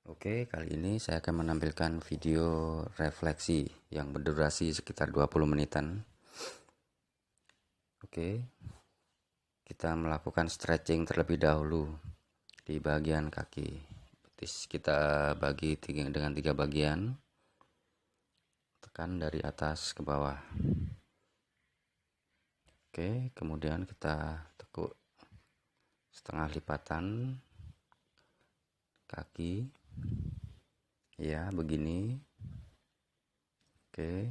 Oke, kali ini saya akan menampilkan video refleksi yang berdurasi sekitar 20 menitan. Oke, kita melakukan stretching terlebih dahulu di bagian kaki betis. Kita bagi dengan 3 bagian. Tekan dari atas ke bawah. Oke, kemudian kita tekuk setengah lipatan kaki. Ya, begini. Oke.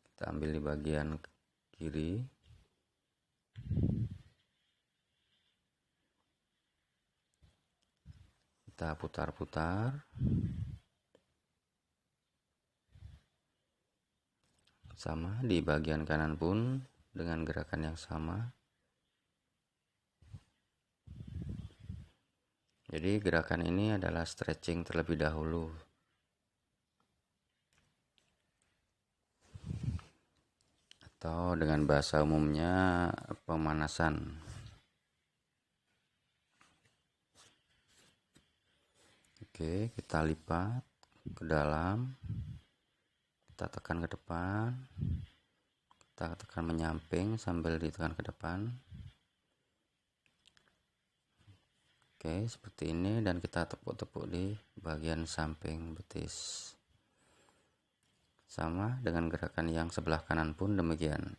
Kita ambil di bagian kiri. Kita putar-putar. Sama di bagian kanan pun dengan gerakan yang sama. Jadi gerakan ini adalah stretching terlebih dahulu. Atau dengan bahasa umumnya pemanasan. Oke, kita lipat ke dalam. Kita tekan ke depan. Kita tekan menyamping sambil ditekan ke depan. Oke, seperti ini, dan kita tepuk-tepuk di bagian samping betis. Sama dengan gerakan yang sebelah kanan pun demikian.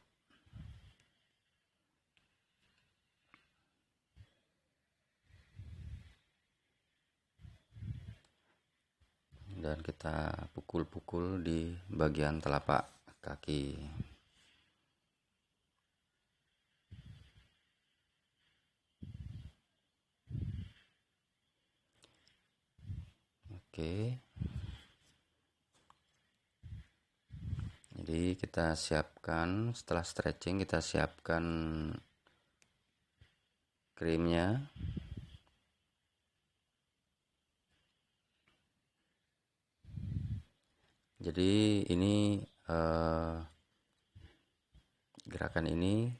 Dan kita pukul-pukul di bagian telapak kaki. Oke. Jadi kita siapkan, setelah stretching kita siapkan krimnya. Jadi ini gerakan ini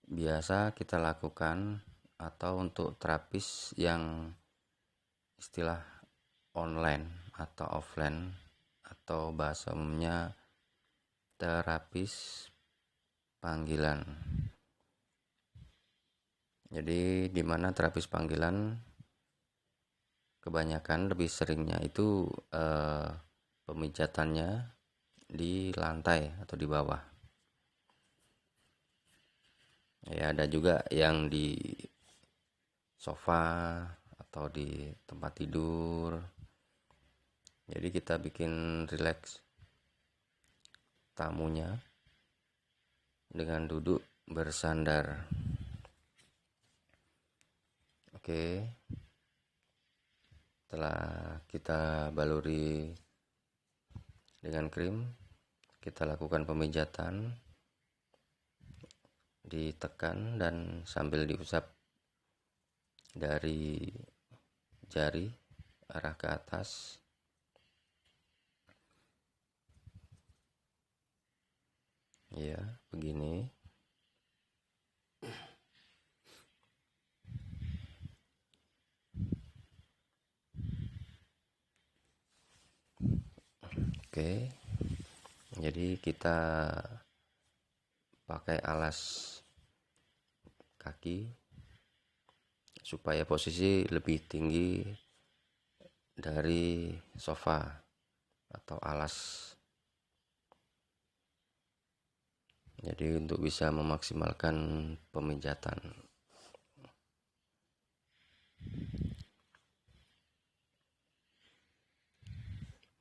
biasa kita lakukan atau untuk terapis yang istilah online atau offline, atau bahasa umumnya terapis panggilan. Jadi di mana terapis panggilan kebanyakan lebih seringnya itu pemijatannya di lantai atau di bawah. Ya, ada juga yang di sofa atau di tempat tidur. Jadi kita bikin rileks tamunya dengan duduk bersandar. Oke. Setelah kita baluri dengan krim, kita lakukan pemijatan, ditekan dan sambil diusap dari jari arah ke atas. Ya, begini. Oke. Jadi kita pakai alas kaki supaya posisi lebih tinggi dari sofa atau alas. Jadi untuk bisa memaksimalkan pemijatan.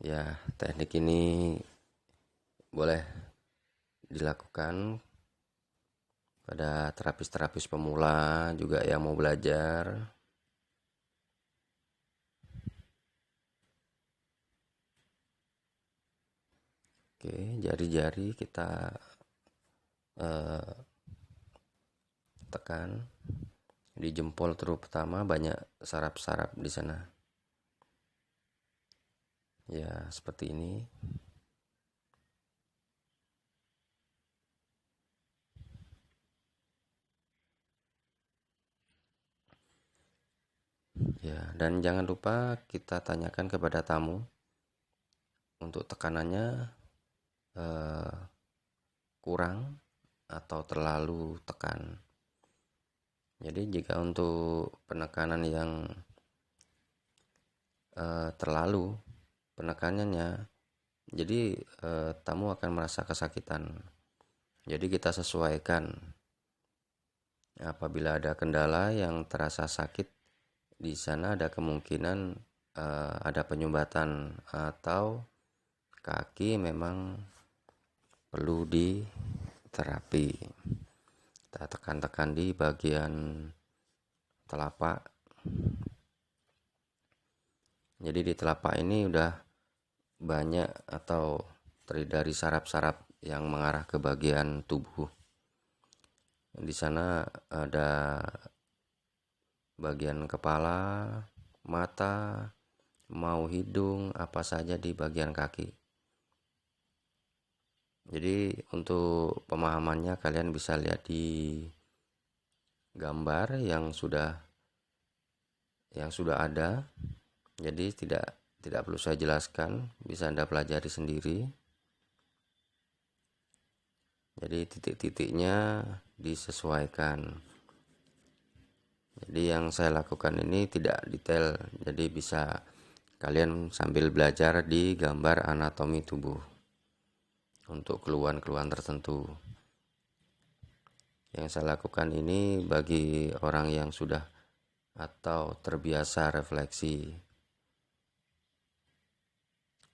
Ya, teknik ini boleh dilakukan pada terapis-terapis pemula juga yang mau belajar. Oke, jari-jari kita tekan di jempol terutama, banyak saraf-saraf di sana. Ya, seperti ini. Ya, dan jangan lupa kita tanyakan kepada tamu untuk tekanannya kurang atau terlalu tekan. Jadi jika untuk penekanan yang terlalu penekanannya, jadi tamu akan merasa kesakitan. Jadi kita sesuaikan. Apabila ada kendala yang terasa sakit, di sana ada kemungkinan ada penyumbatan atau kaki memang perlu diterapi. Kita tekan-tekan di bagian telapak. Jadi di telapak ini udah banyak atau terdiri dari saraf-saraf yang mengarah ke bagian tubuh. Di sana ada bagian kepala, mata, mau hidung, apa saja di bagian kaki. Jadi untuk pemahamannya kalian bisa lihat di gambar yang sudah ada. Jadi tidak perlu saya jelaskan, bisa Anda pelajari sendiri. Jadi titik-titiknya disesuaikan. Jadi yang saya lakukan ini tidak detail, jadi bisa kalian sambil belajar di gambar anatomi tubuh untuk keluhan-keluhan tertentu. Yang saya lakukan ini bagi orang yang sudah atau terbiasa refleksi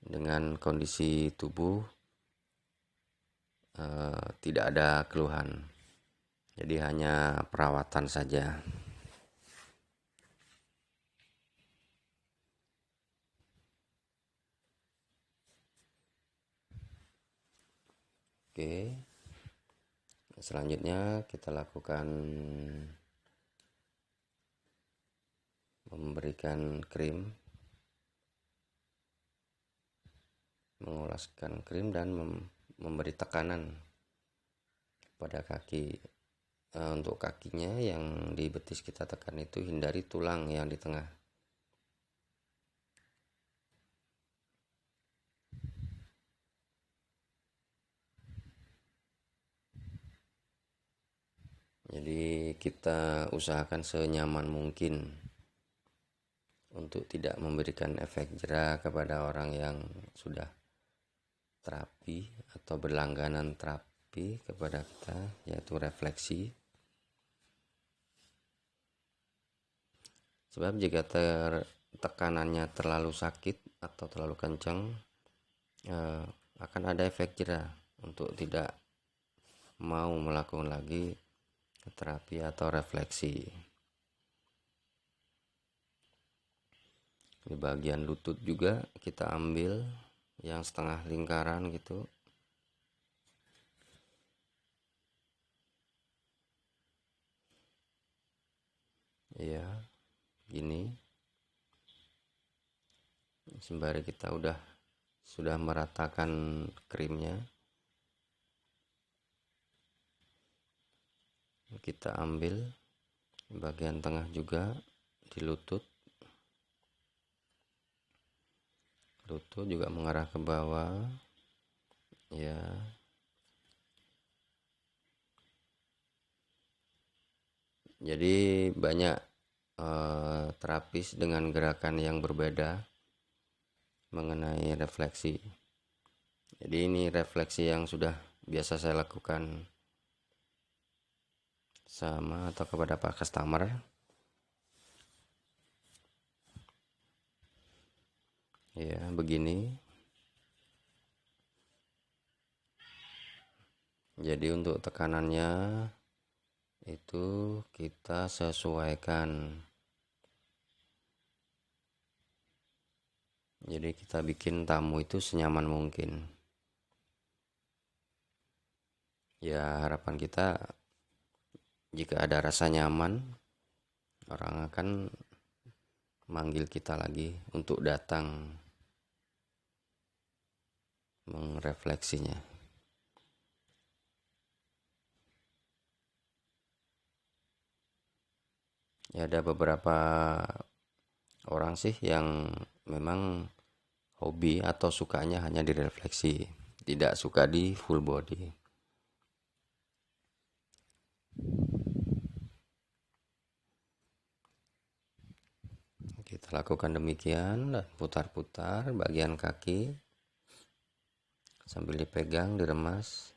dengan kondisi tubuh tidak ada keluhan, jadi hanya perawatan saja. Oke, selanjutnya kita lakukan memberikan krim, mengolaskan krim dan memberi tekanan pada kaki. Untuk kakinya yang di betis kita tekan itu hindari tulang yang di tengah. Jadi kita usahakan senyaman mungkin untuk tidak memberikan efek jera kepada orang yang sudah terapi atau berlangganan terapi kepada kita, yaitu refleksi. Sebab jika tekanannya terlalu sakit atau terlalu kencang, akan ada efek jera untuk tidak mau melakukan lagi terapi atau refleksi. Di bagian lutut juga kita ambil yang setengah lingkaran gitu. Ya, gini. Sembari kita sudah meratakan krimnya, kita ambil bagian tengah juga di lutut juga mengarah ke bawah ya. Jadi banyak terapis dengan gerakan yang berbeda mengenai refleksi. Jadi ini refleksi yang sudah biasa saya lakukan sama atau kepada Pak customer. Ya, begini. Jadi untuk tekanannya itu kita sesuaikan. Jadi kita bikin tamu itu senyaman mungkin. Ya, harapan kita jika ada rasa nyaman, orang akan manggil kita lagi untuk datang mengrefleksinya. Ya, ada beberapa orang sih yang memang hobi atau sukanya hanya direfleksi, tidak suka di full body. Kita lakukan demikian dan putar-putar bagian kaki sambil dipegang, diremas.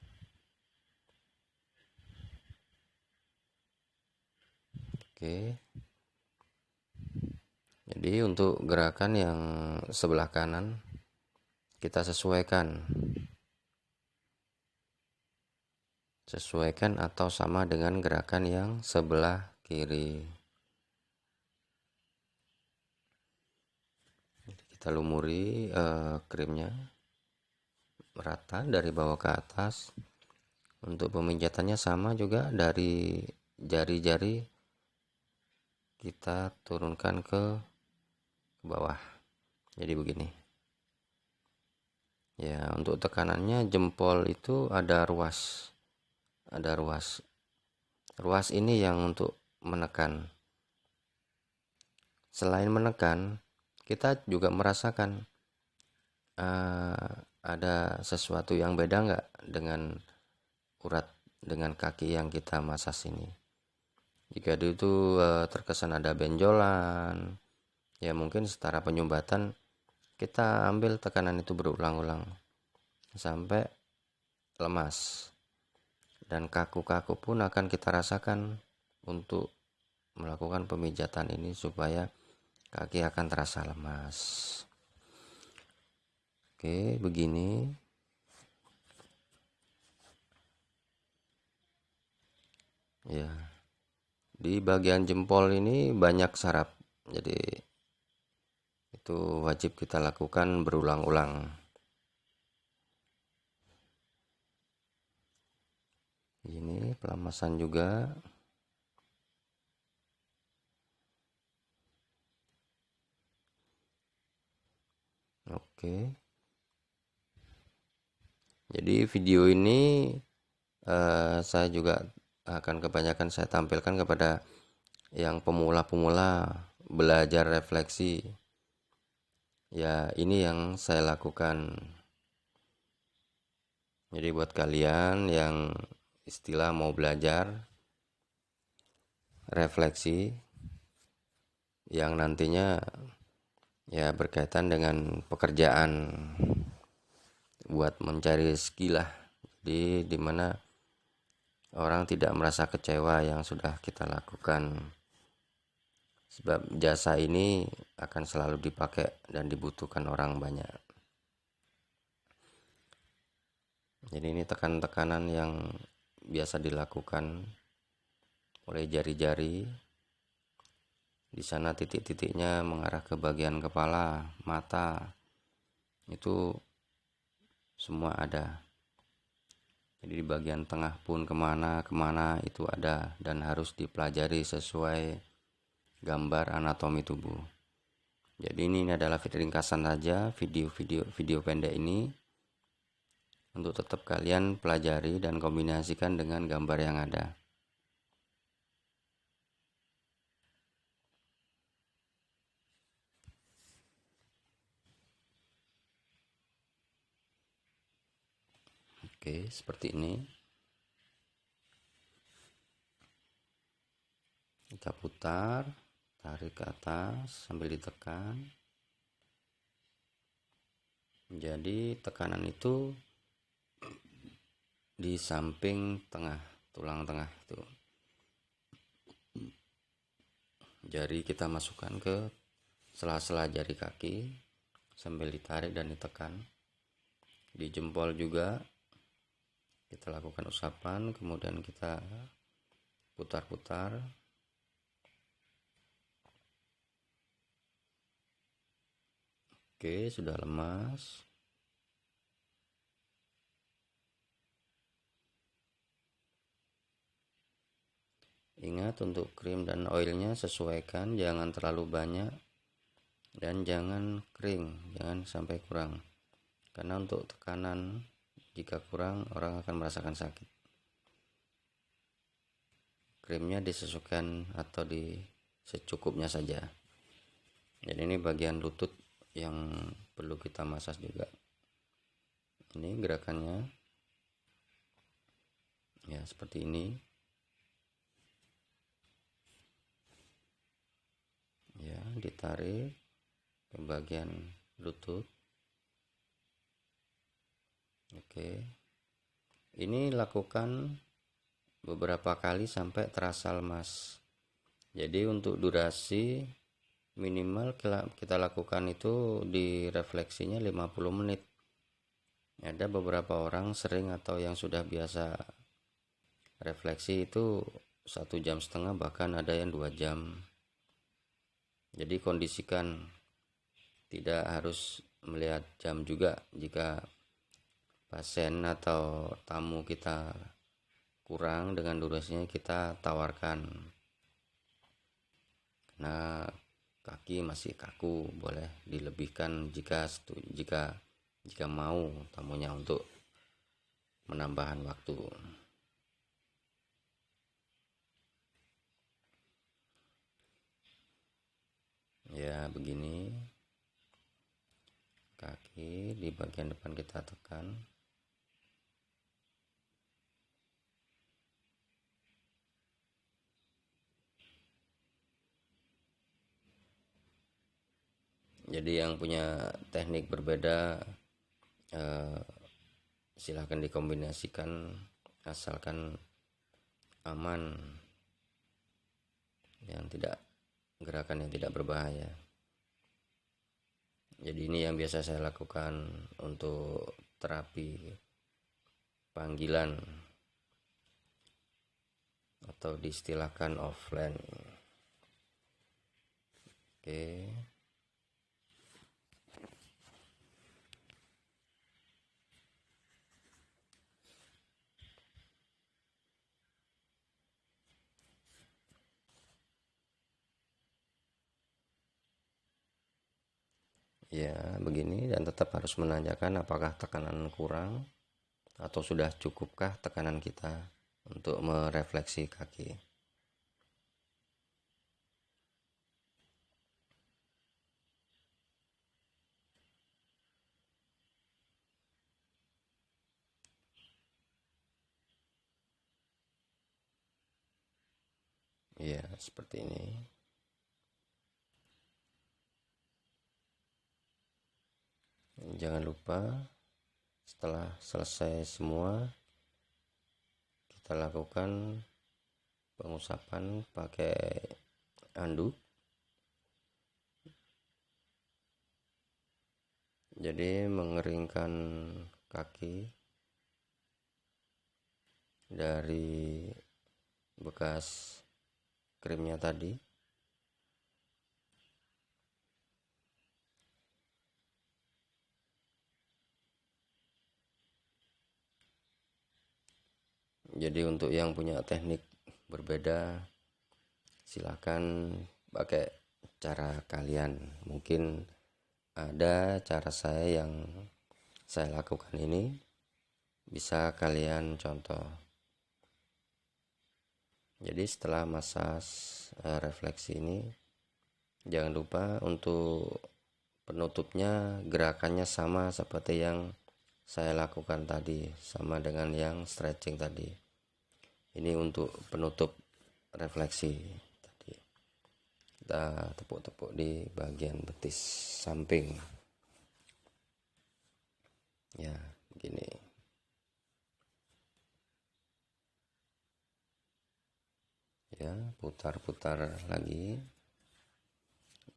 Oke. Jadi untuk gerakan yang sebelah kanan kita sesuaikan atau sama dengan gerakan yang sebelah kiri. Jadi kita lumuri krimnya rata dari bawah ke atas. Untuk pemijatannya sama juga, dari jari-jari kita turunkan ke bawah. Jadi begini. Ya, untuk tekanannya jempol itu ada ruas. Ruas ini yang untuk menekan. Selain menekan, kita juga merasakan ada sesuatu yang beda nggak dengan urat, dengan kaki yang kita masas ini. Jika itu terkesan ada benjolan, ya mungkin setara penyumbatan, kita ambil tekanan itu berulang-ulang sampai lemas. Dan kaku-kaku pun akan kita rasakan untuk melakukan pemijatan ini supaya kaki akan terasa lemas. Oke, begini. Ya. Di bagian jempol ini banyak saraf. Jadi itu wajib kita lakukan berulang-ulang. Ini pelamasan juga. Oke. Jadi video ini saya juga akan kebanyakan saya tampilkan kepada yang pemula-pemula belajar refleksi. Ya, ini yang saya lakukan. Jadi buat kalian yang istilah mau belajar refleksi yang nantinya ya berkaitan dengan pekerjaan, buat mencari skill lah, jadi dimana orang tidak merasa kecewa yang sudah kita lakukan, sebab jasa ini akan selalu dipakai dan dibutuhkan orang banyak. Jadi ini tekanan yang biasa dilakukan oleh jari-jari. Di sana titik-titiknya mengarah ke bagian kepala, mata, itu semua ada. Jadi di bagian tengah pun kemana itu ada, dan harus dipelajari sesuai gambar anatomi tubuh. Jadi ini adalah ringkasan saja video pendek ini untuk tetap kalian pelajari dan kombinasikan dengan gambar yang ada. Oke, seperti ini. Kita putar, tarik ke atas sambil ditekan. Jadi tekanan itu di samping tengah, tulang tengah itu. Jari kita masukkan ke sela-sela jari kaki sambil ditarik dan ditekan. Di jempol juga kita lakukan usapan, kemudian kita putar-putar. Oke, sudah lemas. Ingat, untuk krim dan oilnya sesuaikan, jangan terlalu banyak dan jangan kering, jangan sampai kurang. Karena untuk tekanan jika kurang, orang akan merasakan sakit. Krimnya disesuaikan atau di secukupnya saja. Jadi ini bagian lutut yang perlu kita masas juga. Ini gerakannya ya seperti ini ya, ditarik ke bagian lutut. Oke, ini lakukan beberapa kali sampai terasa lemas. Jadi untuk durasi minimal kita lakukan itu di refleksinya 50 menit. Ada beberapa orang sering atau yang sudah biasa refleksi itu 1,5 jam, bahkan ada yang 2 jam. Jadi kondisikan, tidak harus melihat jam juga. Jika pasien atau tamu kita kurang dengan durasinya, kita tawarkan. Nah, kaki masih kaku, boleh dilebihkan jika mau tamunya untuk menambahkan waktu. Ya, begini. Kaki di bagian depan kita tekan. Jadi yang punya teknik berbeda silahkan dikombinasikan, asalkan aman, gerakan yang tidak berbahaya. Jadi ini yang biasa saya lakukan untuk terapi panggilan atau diistilahkan offline. Oke. Ya, begini, dan tetap harus menanyakan apakah tekanan kurang atau sudah cukupkah tekanan kita untuk merefleksi kaki. Ya, seperti ini. Jangan lupa setelah selesai semua, kita lakukan pengusapan pakai anduk. Jadi mengeringkan kaki dari bekas krimnya tadi. Jadi untuk yang punya teknik berbeda, silakan pakai cara kalian. Mungkin ada cara saya yang saya lakukan ini, bisa kalian contoh. Jadi setelah masas refleksi ini, jangan lupa untuk penutupnya gerakannya sama seperti yang saya lakukan tadi, sama dengan yang stretching tadi. Ini untuk penutup refleksi tadi. Kita tepuk-tepuk di bagian betis samping. Ya, begini. Ya, putar-putar lagi.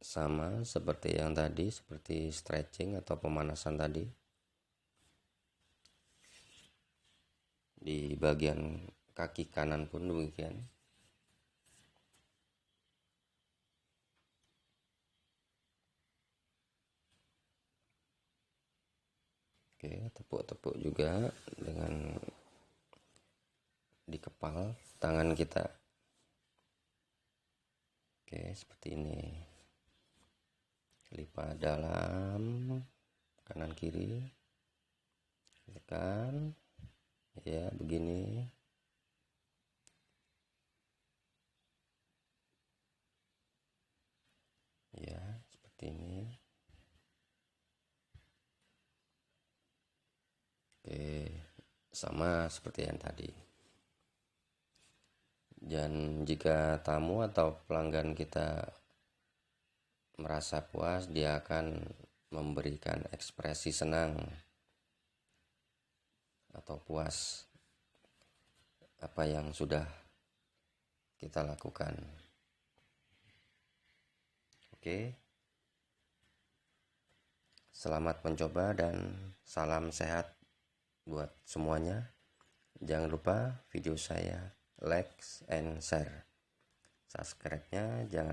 Sama seperti yang tadi, seperti stretching atau pemanasan tadi. Di bagian kaki kanan pun demikian. Oke, tepuk-tepuk juga dengan di kepal tangan kita. Oke, seperti ini. Lipat dalam, kanan kiri, tekan. Ya, begini. Ya, seperti sama seperti yang tadi. Dan jika tamu atau pelanggan kita merasa puas, dia akan memberikan ekspresi senang atau puas apa yang sudah kita lakukan. Oke. Selamat mencoba dan salam sehat buat semuanya. Jangan lupa video saya like and share. Subscribe-nya jangan